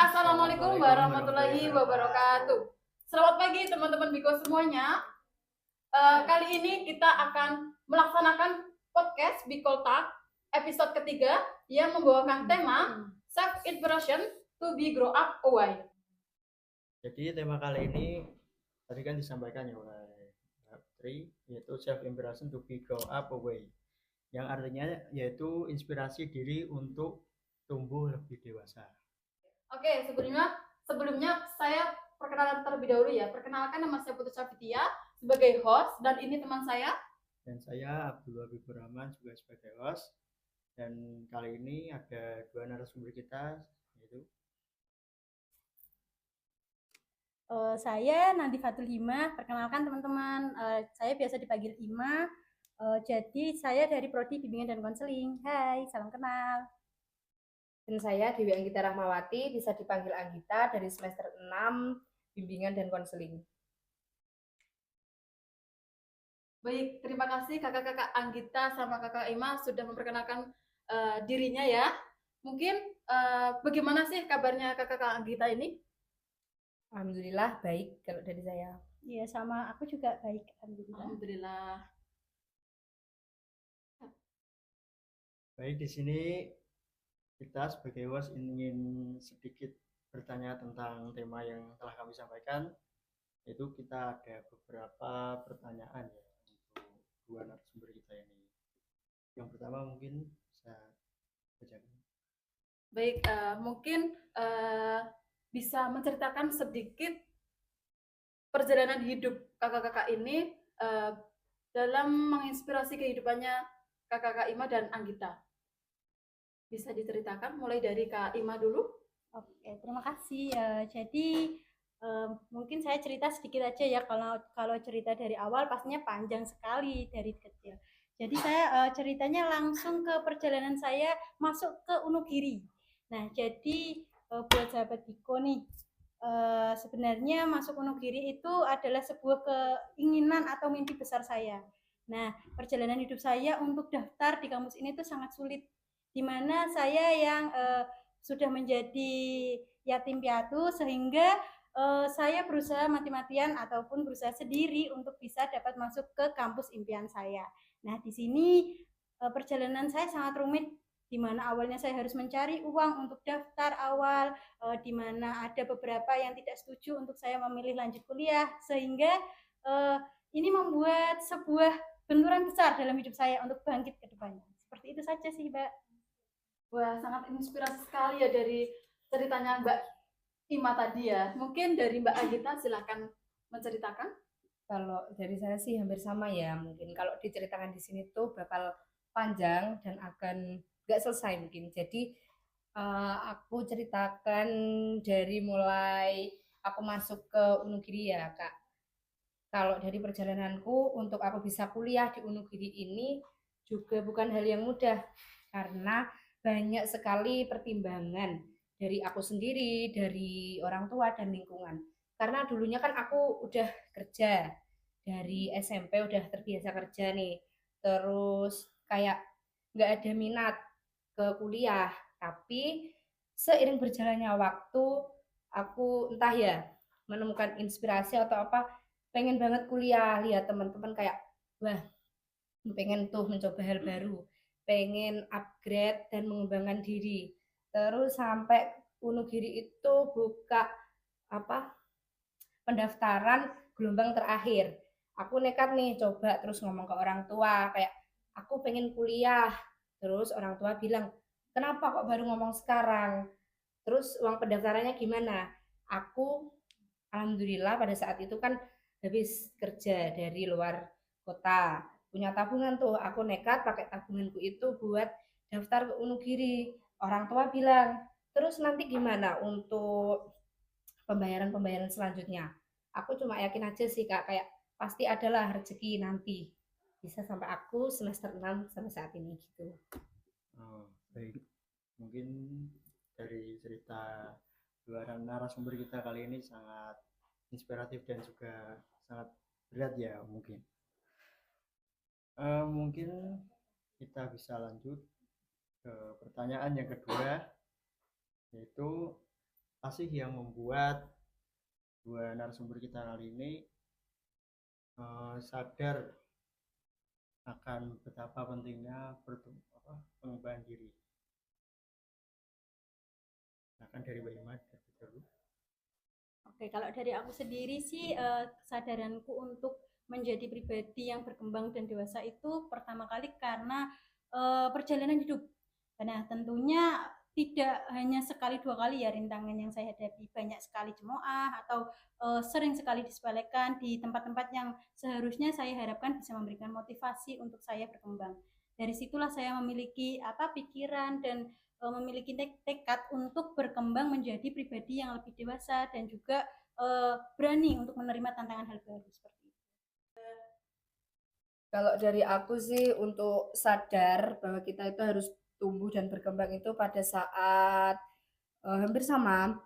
Assalamualaikum warahmatullahi wabarakatuh. Selamat pagi teman-teman Biko semuanya. Kali ini kita akan melaksanakan podcast Biko Talk episode ketiga yang membawakan tema Self Inspiration to be Grow Up Away. Jadi tema kali ini tadi kan disampaikan ya oleh Putri, yaitu Self Inspiration to be Grow Up Away, yang artinya yaitu inspirasi diri untuk tumbuh lebih dewasa. Oke, sebelumnya saya perkenalan terlebih dahulu ya. Perkenalkan, nama saya Putri Safitia sebagai host dan ini teman saya. Dan saya Abdul Habibur Rahman juga sebagai host. Dan kali ini ada dua narasumber kita, yaitu saya Nandi Fatul Hima. Perkenalkan teman-teman, saya biasa dipanggil Ima. Jadi saya dari Prodi Bimbingan dan Konseling. Hai, salam kenal. Dan saya Dewi Anggita Rahmawati, bisa dipanggil Anggita, dari semester 6 Bimbingan dan Konseling. Baik, terima kasih kakak-kakak Anggita sama kakak Ima sudah memperkenalkan dirinya ya. Mungkin bagaimana sih kabarnya kakak-kakak Anggita ini? Alhamdulillah baik kalau dari saya. Iya, sama aku juga baik. Alhamdulillah. Alhamdulillah. baik di sini kita sebagai host ingin sedikit bertanya tentang tema yang telah kami sampaikan, yaitu kita ada beberapa pertanyaan ya untuk dua narasumber kita ini. Yang pertama mungkin bisa bacakan. Baik, mungkin bisa menceritakan sedikit perjalanan hidup kakak-kakak ini dalam menginspirasi kehidupannya kakak-kakak Ima dan Anggita. Bisa diceritakan mulai dari Kak Ima dulu? Oke, terima kasih. Jadi mungkin saya cerita sedikit aja ya. Kalau cerita dari awal pastinya panjang sekali dari kecil. Jadi saya ceritanya langsung ke perjalanan saya masuk ke Unugiri. Nah, jadi buat sahabat Biko nih, sebenarnya masuk Unugiri itu adalah sebuah keinginan atau mimpi besar saya. Nah, perjalanan hidup saya untuk daftar di kampus ini tuh sangat sulit, di mana saya yang sudah menjadi yatim piatu, sehingga saya berusaha mati-matian ataupun berusaha sendiri untuk bisa dapat masuk ke kampus impian saya. Nah, di sini perjalanan saya sangat rumit, di mana awalnya saya harus mencari uang untuk daftar awal, di mana ada beberapa yang tidak setuju untuk saya memilih lanjut kuliah, sehingga ini membuat sebuah benturan besar dalam hidup saya untuk bangkit ke depannya. Seperti itu saja sih, Mbak. Wah, sangat inspirasi sekali ya dari ceritanya Mbak Ima tadi ya. Mungkin dari Mbak Anggita silakan menceritakan. Kalau dari saya sih hampir sama ya. Mungkin kalau diceritakan di sini tuh bakal panjang dan akan nggak selesai mungkin. Jadi aku ceritakan dari mulai aku masuk ke Unugiri ya, Kak. Kalau dari perjalananku untuk aku bisa kuliah di Unugiri ini juga bukan hal yang mudah, karena banyak sekali pertimbangan dari aku sendiri, dari orang tua dan lingkungan. Karena dulunya kan aku udah kerja, dari SMP udah terbiasa kerja nih, terus kayak nggak ada minat ke kuliah. Tapi seiring berjalannya waktu, aku entah ya menemukan inspirasi atau apa, pengen banget kuliah, lihat teman-teman kayak wah, pengen tuh mencoba hal baru, pengen upgrade dan mengembangkan diri. Terus sampai Unugiri itu buka apa pendaftaran gelombang terakhir. Aku nekat nih coba, terus ngomong ke orang tua kayak aku pengen kuliah. Terus orang tua bilang, kenapa kok baru ngomong sekarang? Terus uang pendaftarannya gimana? Aku alhamdulillah pada saat itu kan habis kerja dari luar kota, punya tabungan tuh. Aku nekat pakai tabunganku itu buat daftar ke Unugiri. Orang tua bilang, terus nanti gimana untuk pembayaran selanjutnya? Aku cuma yakin aja sih Kak, kayak pasti adalah rezeki nanti. Bisa sampai aku semester 6 sampai saat ini gitu. Baik, mungkin dari cerita dua narasumber kita kali ini sangat inspiratif dan juga sangat berat ya mungkin. Mungkin kita bisa lanjut ke pertanyaan yang kedua, yaitu apa sih yang membuat dua narasumber kita kali ini sadar akan betapa pentingnya pengembangan diri. Akan dari Mbak Ima dulu. Oke, kalau dari aku sendiri sih kesadaranku untuk menjadi pribadi yang berkembang dan dewasa itu pertama kali karena perjalanan hidup. Nah, tentunya tidak hanya sekali dua kali ya rintangan yang saya hadapi, banyak sekali cemooh atau sering sekali disepelekan di tempat-tempat yang seharusnya saya harapkan bisa memberikan motivasi untuk saya berkembang. Dari situlah saya memiliki pikiran dan memiliki tekad untuk berkembang menjadi pribadi yang lebih dewasa dan juga berani untuk menerima tantangan hal baru seperti itu. Kalau dari aku sih untuk sadar bahwa kita itu harus tumbuh dan berkembang itu pada saat hampir sama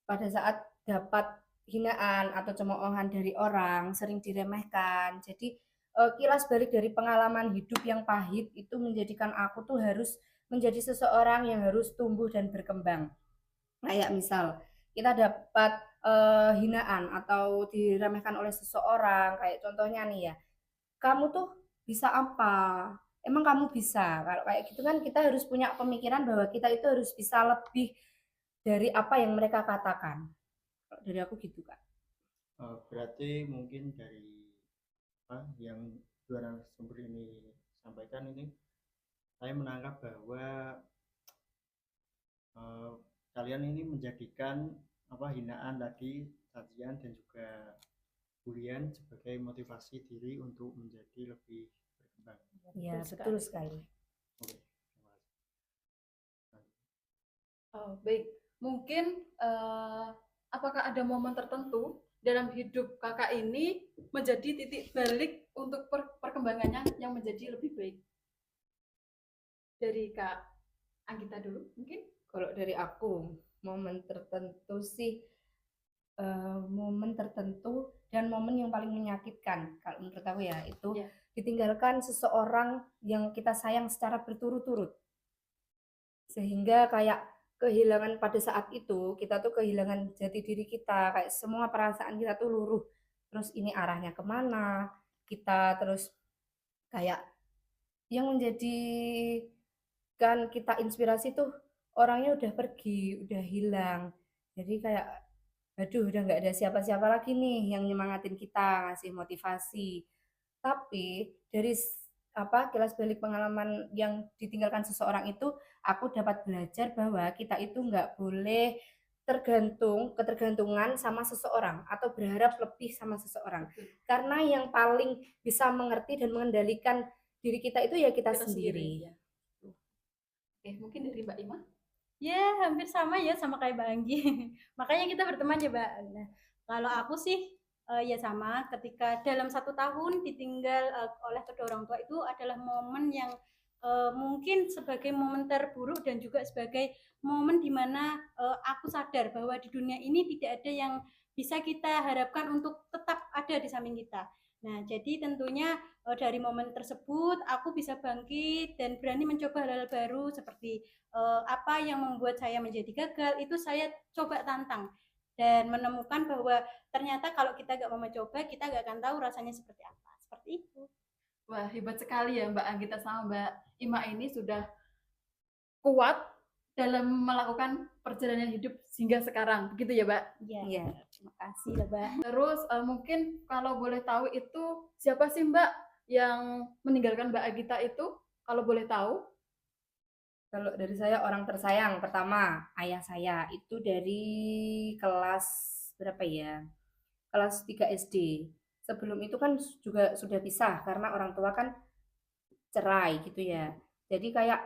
pada saat dapat hinaan atau cemoohan dari orang, sering diremehkan. Jadi kilas balik dari pengalaman hidup yang pahit itu menjadikan aku tuh harus menjadi seseorang yang harus tumbuh dan berkembang. Kayak misal kita dapat hinaan atau diremehkan oleh seseorang, kayak contohnya nih ya, kamu tuh bisa apa? Emang kamu bisa? Kalau kayak gitu kan kita harus punya pemikiran bahwa kita itu harus bisa lebih dari apa yang mereka katakan. Kalau dari aku gitu Kak. Berarti mungkin dari yang dua narasumber ini sampaikan ini, saya menangkap bahwa kalian ini menjadikan hinaan tadi, cacian dan juga bulian sebagai motivasi diri untuk menjadi lebih berkembang. Ya, betul sekali. Oke. Baik, mungkin apakah ada momen tertentu dalam hidup kakak ini menjadi titik balik untuk perkembangannya yang menjadi lebih baik? Dari Kak Anggita dulu mungkin? Kalau dari aku, momen tertentu sih, momen tertentu dan momen yang paling menyakitkan kalau menurut aku ya itu ditinggalkan seseorang yang kita sayang secara berturut-turut, sehingga kayak kehilangan pada saat itu kita tuh kehilangan jati diri kita, kayak semua perasaan kita tuh luruh, terus ini arahnya kemana kita, terus kayak yang menjadikan kita inspirasi tuh orangnya udah pergi, udah hilang. Jadi kayak aduh udah nggak ada siapa-siapa lagi nih yang nyemangatin kita, ngasih motivasi. Tapi dari kilas balik pengalaman yang ditinggalkan seseorang itu, aku dapat belajar bahwa kita itu nggak boleh ketergantungan sama seseorang atau berharap lebih sama seseorang. Karena yang paling bisa mengerti dan mengendalikan diri kita itu ya kita sendiri. Ya. Oke, mungkin dari Mbak Ima? Ya, hampir sama ya sama kayak Mbak Anggi. Makanya kita berteman ya, Mbak. Nah, kalau aku sih ya sama, ketika dalam 1 tahun ditinggal oleh kedua orang tua itu adalah momen yang mungkin sebagai momen terburuk dan juga sebagai momen dimana aku sadar bahwa di dunia ini tidak ada yang bisa kita harapkan untuk tetap ada di samping kita. Nah, jadi tentunya dari momen tersebut aku bisa bangkit dan berani mencoba hal-hal baru seperti apa yang membuat saya menjadi gagal itu saya coba tantang dan menemukan bahwa ternyata kalau kita gak mau mencoba kita gak akan tahu rasanya seperti apa. Seperti itu. Wah, hebat sekali ya Mbak Anggita sama Mbak Ima ini sudah kuat dalam melakukan perjalanan hidup hingga sekarang, begitu ya Mbak? Iya. Terima kasih ya Mbak. Terus mungkin kalau boleh tahu itu siapa sih Mbak yang meninggalkan Mbak Anggita itu? Kalau boleh tahu? Kalau dari saya orang tersayang pertama ayah saya itu dari kelas berapa ya? Kelas 3 SD. Sebelum itu kan juga sudah pisah karena orang tua kan cerai gitu ya. Jadi kayak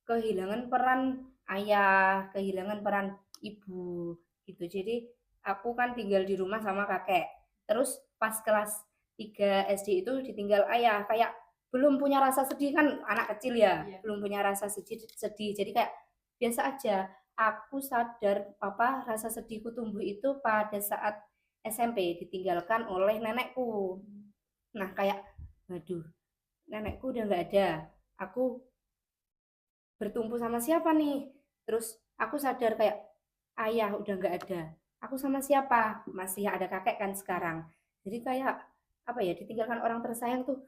kehilangan peran ayah, kehilangan peran ibu gitu. Jadi aku kan tinggal di rumah sama kakek. Terus pas kelas 3 SD itu ditinggal ayah, kayak belum punya rasa sedih kan anak kecil ya, belum punya rasa sedih. Jadi kayak biasa aja. Aku sadar rasa sedihku tumbuh itu pada saat SMP ditinggalkan oleh nenekku. Nah kayak waduh, nenekku udah nggak ada. Aku bertumpu sama siapa nih? Terus aku sadar kayak ayah udah nggak ada. Aku sama siapa? Masih ada kakek kan sekarang. Jadi kayak apa ya, ditinggalkan orang tersayang tuh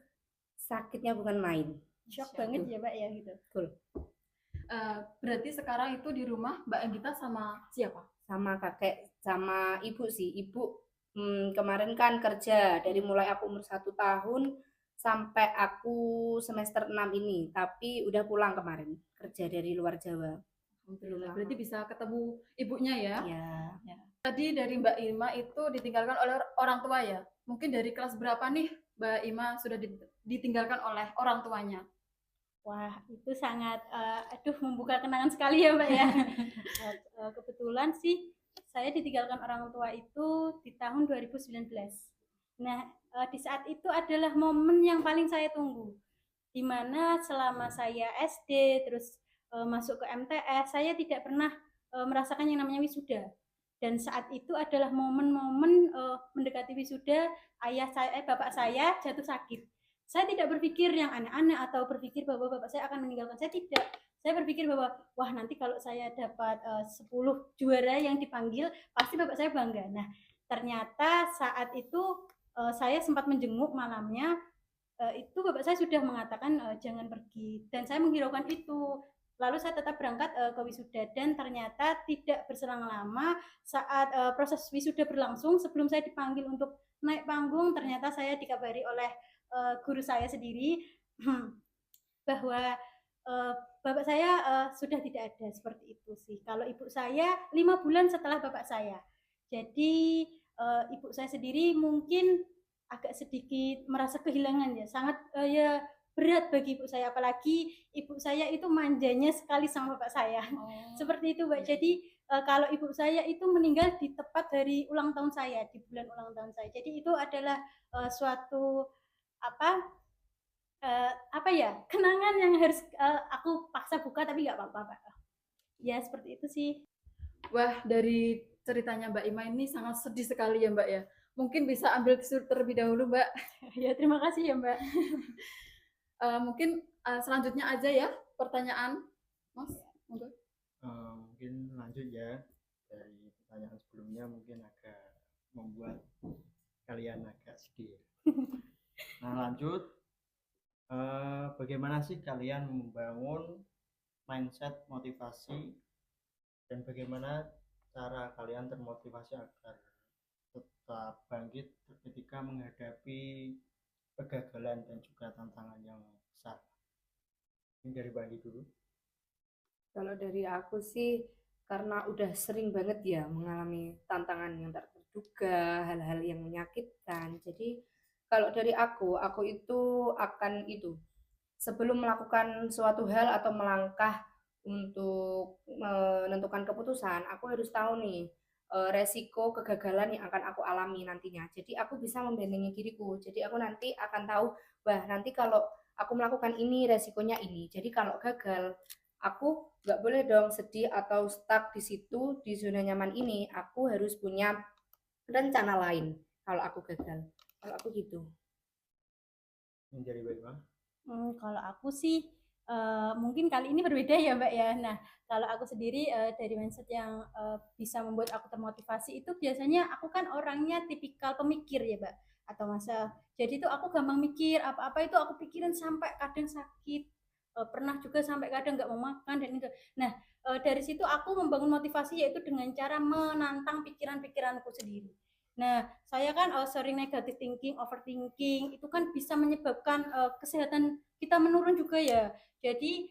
sakitnya bukan main. Shock Siap. banget ya Mbak ya gitu. Betul. Berarti sekarang itu di rumah Mbak Anggita sama siapa? Sama kakek sama ibu sih. Ibu kemarin kan kerja dari mulai aku umur 1 tahun sampai aku semester 6 ini, tapi udah pulang kemarin kerja dari luar Jawa. Alhamdulillah. Berarti bisa ketemu ibunya ya? Ya, Tadi dari Mbak Ima itu ditinggalkan oleh orang tua ya. Mungkin dari kelas berapa nih Mbak Ima sudah ditinggalkan oleh orang tuanya? Wah, itu sangat membuka kenangan sekali ya, Mbak ya. Kebetulan sih saya ditinggalkan orang tua itu di tahun 2019. Nah, di saat itu adalah momen yang paling saya tunggu. Di mana selama saya SD terus masuk ke MTS, saya tidak pernah merasakan yang namanya wisuda. Dan saat itu adalah momen-momen mendekati wisuda, bapak saya jatuh sakit. Saya tidak berpikir yang aneh-aneh atau berpikir bahwa bapak saya akan meninggalkan saya, tidak. Saya berpikir bahwa wah nanti kalau saya dapat 10 juara yang dipanggil pasti bapak saya bangga. Nah ternyata saat itu saya sempat menjenguk malamnya, itu bapak saya sudah mengatakan jangan pergi, dan saya menghiraukan itu. Lalu saya tetap berangkat ke wisuda, dan ternyata tidak berselang lama saat proses wisuda berlangsung, sebelum saya dipanggil untuk naik panggung, ternyata saya dikabari oleh guru saya sendiri bahwa bapak saya sudah tidak ada, seperti itu sih. Kalau ibu saya 5 bulan setelah bapak saya. Jadi ibu saya sendiri mungkin agak sedikit merasa kehilangan ya, sangat ya berat bagi ibu saya, apalagi ibu saya itu manjanya sekali sama bapak saya. Seperti itu Mbak. Jadi kalau ibu saya itu meninggal di tepat dari ulang tahun saya, di bulan ulang tahun saya. Jadi itu adalah suatu apa ya, kenangan yang harus aku paksa buka, tapi nggak apa-apa Pak. Ya seperti itu sih. Wah, dari ceritanya Mbak Ima ini sangat sedih sekali ya Mbak ya. Mungkin bisa ambil tisu terlebih dahulu Mbak. Ya terima kasih ya Mbak. Mungkin selanjutnya aja ya pertanyaan Mas. Mungkin lanjut ya, dari pertanyaan sebelumnya mungkin agak membuat kalian agak sedih. Nah lanjut, bagaimana sih kalian membangun mindset motivasi, dan bagaimana cara kalian termotivasi agar tetap bangkit ketika menghadapi kegagalan dan juga tantangan yang besar? Ini dari Bandi dulu. kalau dari aku sih karena udah sering banget ya mengalami tantangan yang tak terduga, hal-hal yang menyakitkan. Jadi kalau dari aku itu akan itu sebelum melakukan suatu hal atau melangkah untuk menentukan keputusan, aku harus tahu nih resiko kegagalan yang akan aku alami nantinya. Jadi aku bisa membentengi diriku. Jadi aku nanti akan tahu, wah nanti kalau aku melakukan ini resikonya ini. Jadi kalau gagal, aku nggak boleh dong sedih atau stuck di situ di zona nyaman ini. Aku harus punya rencana lain kalau aku gagal. Kalau aku gitu. Ini dari Bima. Kalau aku sih mungkin kali ini berbeda ya Mbak ya. Nah kalau aku sendiri dari mindset yang bisa membuat aku termotivasi itu, biasanya aku kan orangnya tipikal pemikir ya Mbak, atau masa jadi tuh aku gampang mikir, apa-apa itu aku pikirin sampai kadang sakit, pernah juga sampai kadang nggak mau makan dan itu. Nah dari situ aku membangun motivasi, yaitu dengan cara menantang pikiran-pikiranku sendiri. Nah, saya kan sering negative thinking, overthinking, itu kan bisa menyebabkan kesehatan kita menurun juga ya. Jadi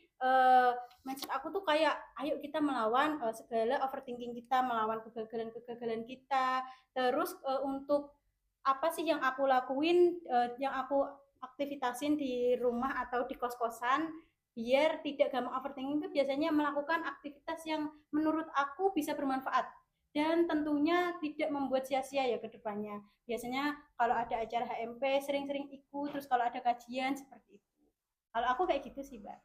mindset aku tuh kayak, ayo kita melawan segala overthinking kita, melawan kegagalan-kegagalan kita. Terus untuk apa sih yang aku lakuin, yang aku aktivitasin di rumah atau di kos-kosan biar tidak gampang overthinking, itu biasanya melakukan aktivitas yang menurut aku bisa bermanfaat dan tentunya tidak membuat sia-sia ya ke depannya. Biasanya kalau ada acara HMP sering-sering ikut, terus kalau ada kajian seperti itu. Kalau aku kayak gitu sih Mbak.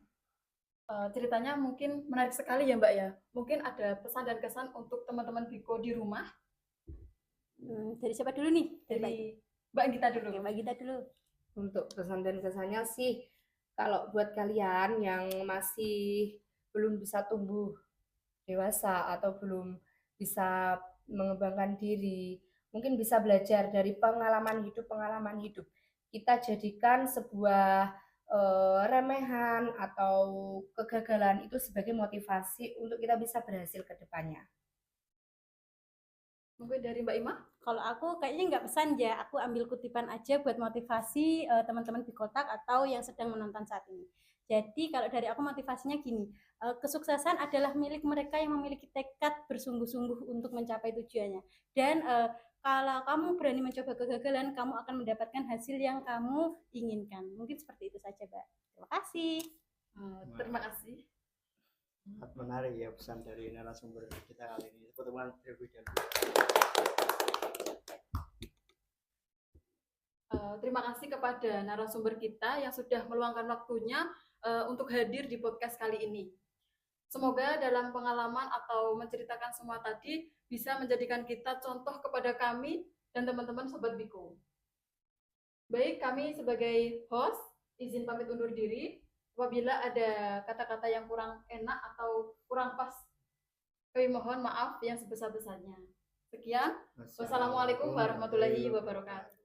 Ceritanya mungkin menarik sekali ya Mbak ya. Mungkin ada pesan dan kesan untuk teman-teman Biko di rumah. Dari siapa dulu nih? Dari Mbak Gita dulu. Oke, Mbak Gita dulu. Untuk pesan dan kesannya sih, kalau buat kalian yang masih belum bisa tumbuh dewasa atau belum bisa mengembangkan diri, mungkin bisa belajar dari pengalaman hidup. Kita jadikan sebuah remehan atau kegagalan itu sebagai motivasi untuk kita bisa berhasil ke depannya. Mungkin dari Mbak Ima? Kalau aku kayaknya nggak pesan ya, aku ambil kutipan aja buat motivasi teman-teman Bikotak atau yang sedang menonton saat ini. Jadi kalau dari aku motivasinya gini, kesuksesan adalah milik mereka yang memiliki tekad bersungguh-sungguh untuk mencapai tujuannya. Dan kalau kamu berani mencoba kegagalan, kamu akan mendapatkan hasil yang kamu inginkan. Mungkin seperti itu saja, Mbak. Terima kasih. Terima kasih. Sangat menarik ya pesan dari narasumber kita kali ini. Tepuk tangan terlebih dahulu. Terima kasih kepada narasumber kita yang sudah meluangkan waktunya untuk hadir di podcast kali ini. Semoga dalam pengalaman atau menceritakan semua tadi bisa menjadikan kita contoh kepada kami dan teman-teman Sobat Biko. Baik, kami sebagai host izin pamit undur diri. Apabila ada kata-kata yang kurang enak atau kurang pas, kami mohon maaf yang sebesar-besarnya. Sekian. Wassalamualaikum warahmatullahi wabarakatuh.